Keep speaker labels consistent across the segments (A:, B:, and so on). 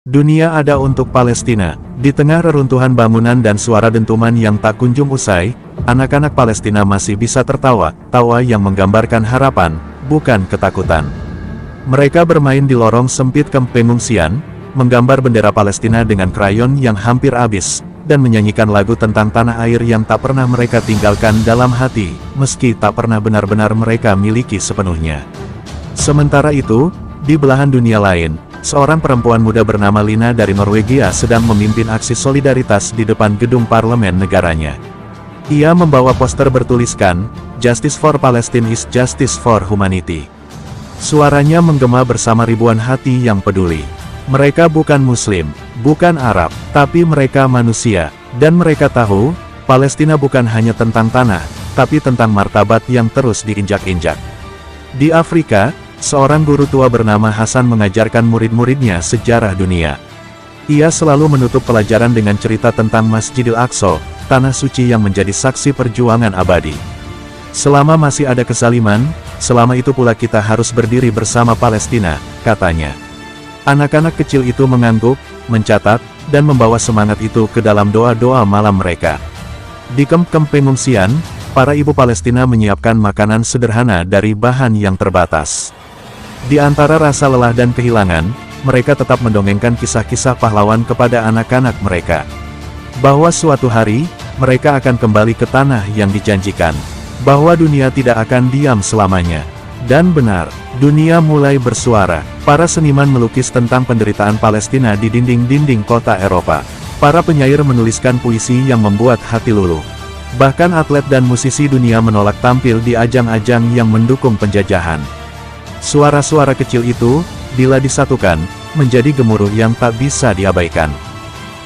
A: Dunia ada untuk Palestina. Di tengah reruntuhan bangunan dan suara dentuman yang tak kunjung usai, anak-anak Palestina masih bisa tertawa, tawa yang menggambarkan harapan, bukan ketakutan. Mereka bermain di lorong sempit kamp pengungsian, menggambar bendera Palestina dengan krayon yang hampir habis, dan menyanyikan lagu tentang tanah air yang tak pernah mereka tinggalkan dalam hati, meski tak pernah benar-benar mereka miliki sepenuhnya. Sementara itu, di belahan dunia lain, seorang perempuan muda bernama Lina dari Norwegia sedang memimpin aksi solidaritas di depan gedung parlemen negaranya. Ia membawa poster bertuliskan, "Justice for Palestine is Justice for Humanity." Suaranya menggema bersama ribuan hati yang peduli. Mereka bukan Muslim, bukan Arab, tapi mereka manusia, dan mereka tahu, Palestina bukan hanya tentang tanah, tapi tentang martabat yang terus diinjak-injak. Di Afrika, seorang guru tua bernama Hasan mengajarkan murid-muridnya sejarah dunia. Ia selalu menutup pelajaran dengan cerita tentang Masjidil Aqsa, tanah suci yang menjadi saksi perjuangan abadi. Selama masih ada kezaliman, selama itu pula kita harus berdiri bersama Palestina, katanya. Anak-anak kecil itu mengangguk, mencatat, dan membawa semangat itu ke dalam doa-doa malam mereka. Di kamp-kamp pengungsian, para ibu Palestina menyiapkan makanan sederhana dari bahan yang terbatas. Di antara rasa lelah dan kehilangan, mereka tetap mendongengkan kisah-kisah pahlawan kepada anak-anak mereka. Bahwa suatu hari, mereka akan kembali ke tanah yang dijanjikan. Bahwa dunia tidak akan diam selamanya. Dan benar, dunia mulai bersuara. Para seniman melukis tentang penderitaan Palestina di dinding-dinding kota Eropa. Para penyair menuliskan puisi yang membuat hati luluh. Bahkan atlet dan musisi dunia menolak tampil di ajang-ajang yang mendukung penjajahan. Suara-suara kecil itu, bila disatukan, menjadi gemuruh yang tak bisa diabaikan.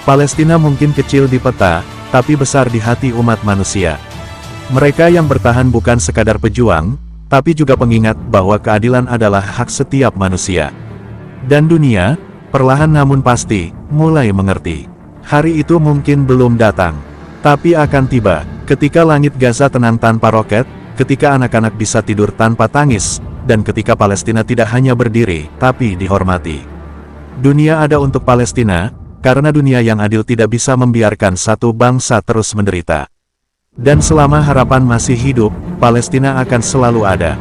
A: Palestina mungkin kecil di peta, tapi besar di hati umat manusia. Mereka yang bertahan bukan sekadar pejuang, tapi juga pengingat bahwa keadilan adalah hak setiap manusia. Dan dunia, perlahan namun pasti, mulai mengerti. Hari itu mungkin belum datang, tapi akan tiba, ketika langit Gaza tenang tanpa roket, ketika anak-anak bisa tidur tanpa tangis, dan ketika Palestina tidak hanya berdiri, tapi dihormati. Dunia ada untuk Palestina, karena dunia yang adil tidak bisa membiarkan satu bangsa terus menderita. Dan selama harapan masih hidup, Palestina akan selalu ada.